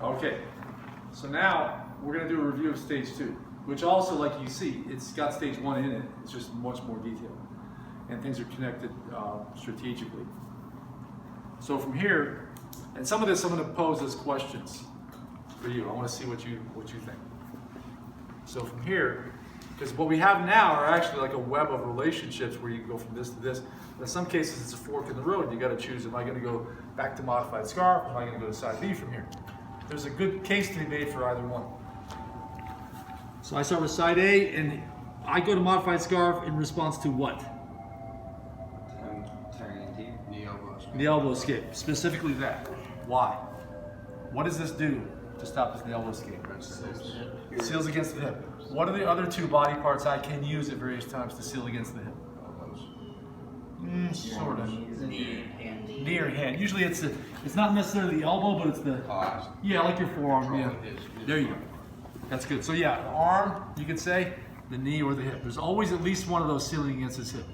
Okay, so now we're going to do a review of stage 2, which also, like you see, it's got stage 1 in it. It's just much more detailed, and things are connected strategically. So from here, and some of this I'm going to pose as questions for you. I want to see what you think. So from here, because what we have now are actually like a web of relationships where you go from this to this. But in some cases, it's a fork in the road. You got to choose: am I going to go back to modified scarf? Or am I going to go to side B from here? There's a good case to be made for either one. So I start with side A, and I go to modified scarf in response to what? The elbow escape. Specifically that. Why? What does this do to stop this elbow escape? Seals against the hip. What are the other two body parts I can use at various times to seal against the hip? Sort of. Knee or hand. Usually it's not necessarily the elbow, but it's the yeah, like your forearm. Yeah. There you go. That's good. So yeah, the arm, you could say, the knee or the hip. There's always at least one of those sealing against his hip.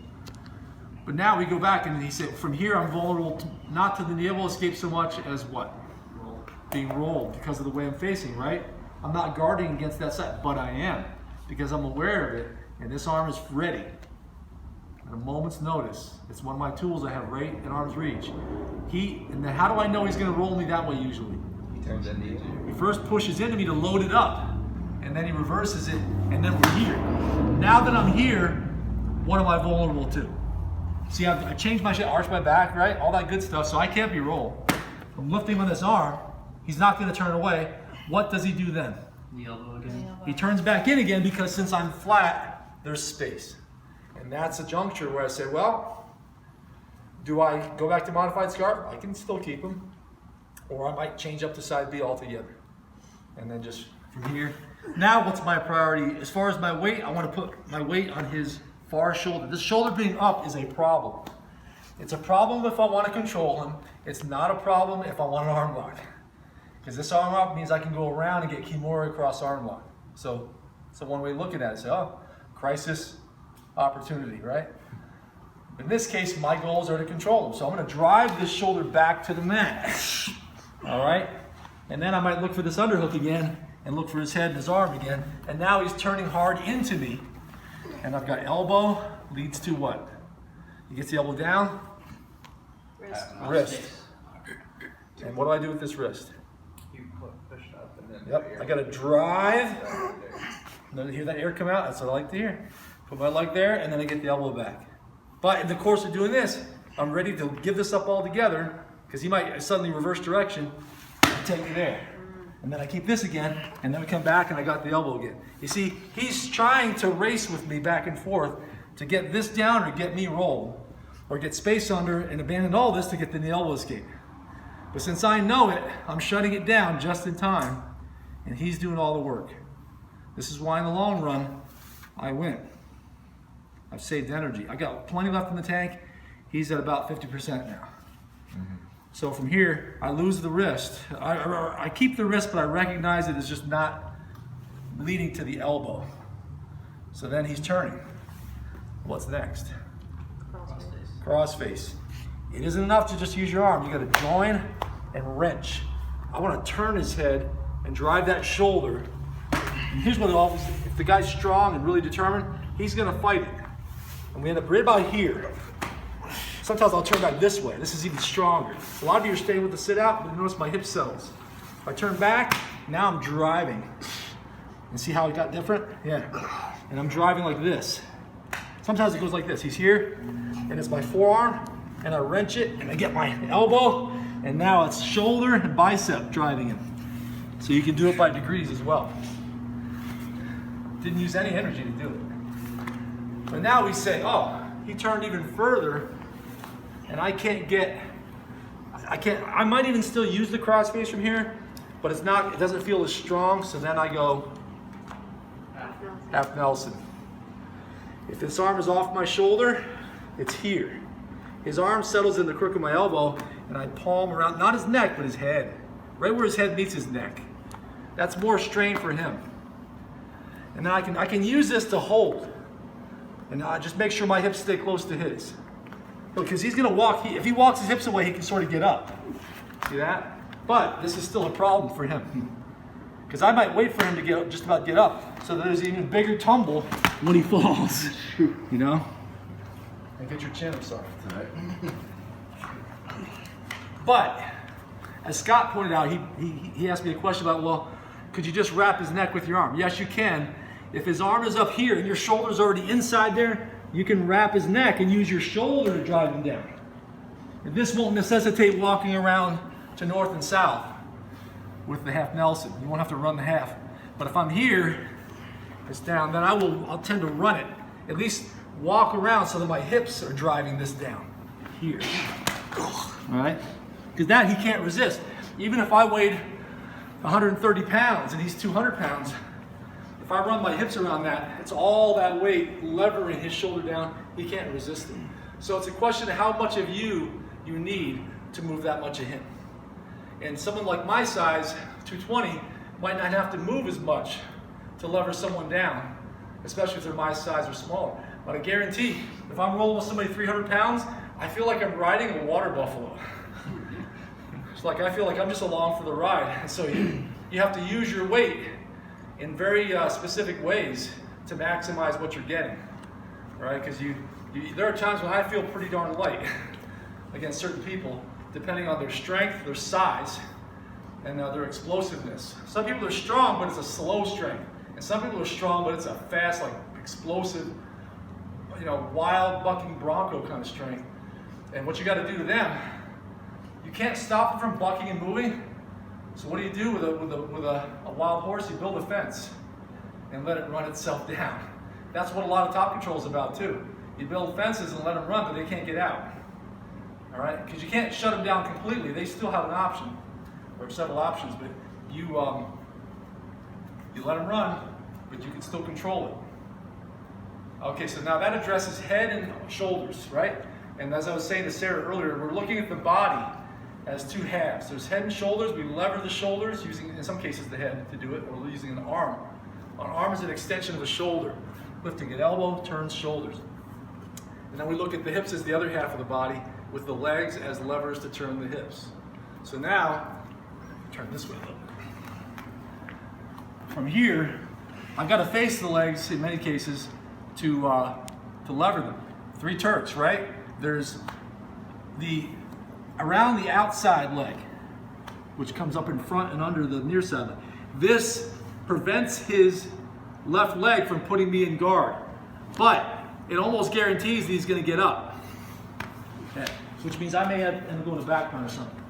But now we go back and he said, from here I'm vulnerable not to the elbow escape so much as what? Being rolled because of the way I'm facing, right? I'm not guarding against that side, but I am because I'm aware of it, and this arm is ready. At a moment's notice, it's one of my tools I have right at arm's reach. And then how do I know he's going to roll me that way usually? He first pushes into me to load it up, and then he reverses it, and then we're here. Now that I'm here, what am I vulnerable to? See, I changed my shape, arched my back, right? All that good stuff, so I can't be rolled. I'm lifting on this arm. He's not going to turn away. What does he do then? The elbow again. He turns back in again because since I'm flat, there's space. And that's a juncture where I say, well, do I go back to modified scarf? I can still keep him. Or I might change up to side B altogether. And then just from here. Now what's my priority? As far as my weight, I want to put my weight on his far shoulder. This shoulder being up is a problem. It's a problem if I want to control him. It's not a problem if I want an arm lock. Because this arm lock means I can go around and get Kimura across arm lock. So one way of looking at it, say, oh, crisis, opportunity, right? In this case, my goals are to control him. So I'm going to drive this shoulder back to the mat. All right? And then I might look for this underhook again and look for his head and his arm again. And now he's turning hard into me. And I've got elbow leads to what? He gets the elbow down. Wrist. And what do I do with this wrist? Yep, I got to drive. Hear that air come out? That's what I like to hear. Put my leg there, and then I get the elbow back. But in the course of doing this, I'm ready to give this up all together because he might suddenly reverse direction and take me there. And then I keep this again, and then we come back, and I got the elbow again. You see, he's trying to race with me back and forth to get this down or get me rolled, or get space under and abandon all this to get the knee elbow escape. But since I know it, I'm shutting it down just in time, and he's doing all the work. This is why in the long run, I win. I've saved energy. I got plenty left in the tank. He's at about 50% now. So from here, I lose the wrist. I keep the wrist, but I recognize it is just not leading to the elbow. So then he's turning. What's next? Crossface. It isn't enough to just use your arm. You got to join and wrench. I want to turn his head and drive that shoulder. And here's what it always, if the guy's strong and really determined, he's going to fight it. And we end up right about here. Sometimes I'll turn back this way. This is even stronger. A lot of you are staying with the sit out, but you notice my hip settles. If I turn back, now I'm driving. And see how it got different? Yeah. And I'm driving like this. Sometimes it goes like this. He's here, and it's my forearm, and I wrench it, and I get my elbow, and now it's shoulder and bicep driving him. So you can do it by degrees as well. Didn't use any energy to do it. But now we say, oh, he turned even further, and I might even still use the crossface from here, but it doesn't feel as strong, so then I go half Nelson. If this arm is off my shoulder, it's here. His arm settles in the crook of my elbow, and I palm around, not his neck, but his head. Right where his head meets his neck. That's more strain for him. And then I can use this to hold. And just make sure my hips stay close to his. Because he's going to walk, if he walks his hips away, he can sort of get up. See that? But this is still a problem for him. Because I might wait for him to just about get up, so that there's an even bigger tumble when he falls. You know? And get your chin, I'm sorry. All right. But, as Scott pointed out, he asked me a question about, well, could you just wrap his neck with your arm? Yes, you can. If his arm is up here and your shoulder's already inside there, you can wrap his neck and use your shoulder to drive him down. And this won't necessitate walking around to north and south with the half Nelson. You won't have to run the half. But if I'm here, it's down, then I'll tend to run it. At least walk around so that my hips are driving this down here. All right? Because that he can't resist. Even if I weighed 130 pounds and he's 200 pounds, if I run my hips around that, it's all that weight levering his shoulder down. He can't resist it. So it's a question of how much of you need to move that much of him. And someone like my size, 220, might not have to move as much to lever someone down, especially if they're my size or smaller. But I guarantee, if I'm rolling with somebody 300 pounds, I feel like I'm riding a water buffalo. It's like I feel like I'm just along for the ride. And so you have to use your weight in very specific ways to maximize what you're getting, right? Because there are times when I feel pretty darn light against certain people, depending on their strength, their size, and their explosiveness. Some people are strong, but it's a slow strength. And some people are strong, but it's a fast, like explosive, wild bucking bronco kind of strength. And what you got to do to them, you can't stop them from bucking and moving. So what do you do with a wild horse? You build a fence and let it run itself down. That's what a lot of top control is about too. You build fences and let them run, but they can't get out. All right, because you can't shut them down completely. They still have an option, or several options, but you let them run, but you can still control it. Okay, so now that addresses head and shoulders, right? And as I was saying to Sarah earlier, we're looking at the body as two halves. There's head and shoulders. We lever the shoulders using, in some cases, the head to do it, or using an arm. An arm is an extension of the shoulder, lifting at elbow, turns shoulders. And then we look at the hips as the other half of the body, with the legs as levers to turn the hips. So now, turn this way a little bit. From here, I've got to face the legs in many cases to lever them. 3 Turks, right? There's around the outside leg, which comes up in front and under the near side leg. This prevents his left leg from putting me in guard, but it almost guarantees that he's going to get up. Okay. Which means I may end up going to back run or something.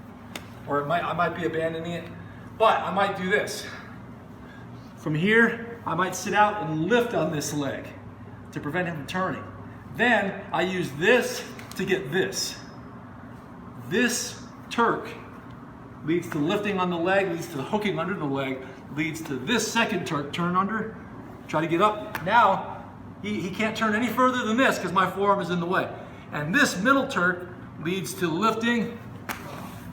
Or I might be abandoning it. But I might do this. From here, I might sit out and lift on this leg to prevent him from turning. Then I use this to get this. This Turk leads to lifting on the leg, leads to hooking under the leg, leads to this second Turk, turn under, try to get up. Now, he can't turn any further than this because my forearm is in the way. And this middle Turk leads to lifting,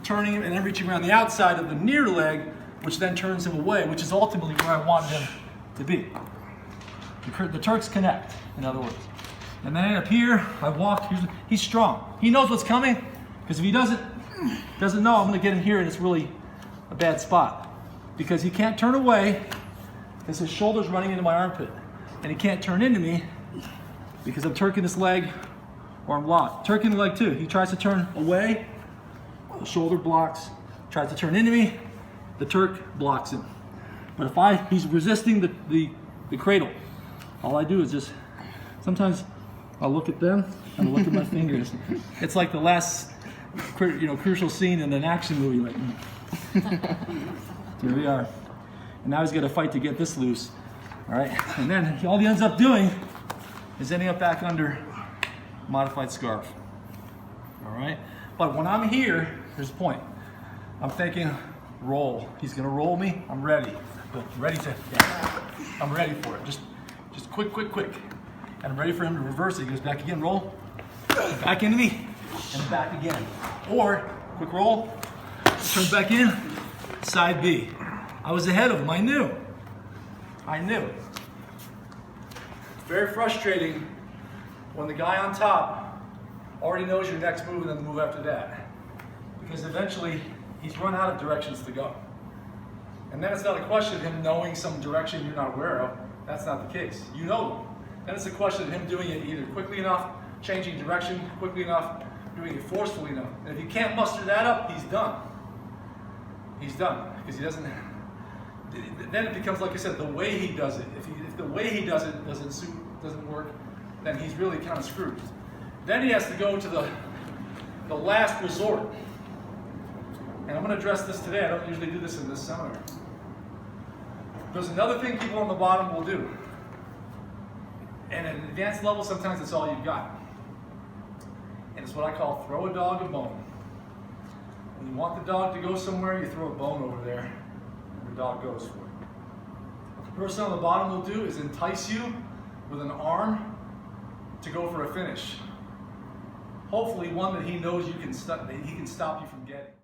turning him, and then reaching around the outside of the near leg, which then turns him away, which is ultimately where I wanted him to be. The Turks connect, in other words. And then up here, I walk. He's strong. He knows what's coming, because if he doesn't know, I'm going to get him here, and it's really a bad spot. Because he can't turn away, because his shoulder's running into my armpit. And he can't turn into me, because I'm turking this leg, or I'm locked. Turking the leg too. He tries to turn away, the shoulder blocks. Tries to turn into me, the Turk blocks him. But if he's resisting the cradle, all I do is just, sometimes I'll look at them and I'll look at my fingers. It's like the last crucial scene in an action movie. Like, here we are. And now he's got to fight to get this loose. All right, and then all he ends up doing is ending up back under modified scarf. All right, but when I'm here, here's the point. I'm thinking roll. He's gonna roll me. I'm ready. I'm ready for it. Just quick. And I'm ready for him to reverse it. He goes back again, roll, back into me, and back again. Or quick roll, turns back in, side B. I was ahead of him. I knew. It's very frustrating when the guy on top already knows your next move and then the move after that. Because eventually he's run out of directions to go. And then it's not a question of him knowing some direction you're not aware of. That's not the case. You know them. Then it's a question of him doing it either quickly enough, changing direction quickly enough, doing it forcefully enough. And if he can't muster that up, he's done. He's done, because he doesn't. Then it becomes, like I said, the way he does it. If the way he does it doesn't work, then he's really kind of screwed. Then he has to go to the last resort. And I'm going to address this today. I don't usually do this in this seminar. There's another thing people on the bottom will do. And at an advanced level, sometimes it's all you've got. And it's what I call throw a dog a bone. When you want the dog to go somewhere, you throw a bone over there, and the dog goes for it. What the person on the bottom will do is entice you with an arm to go for a finish. Hopefully one that he knows he can stop you from getting.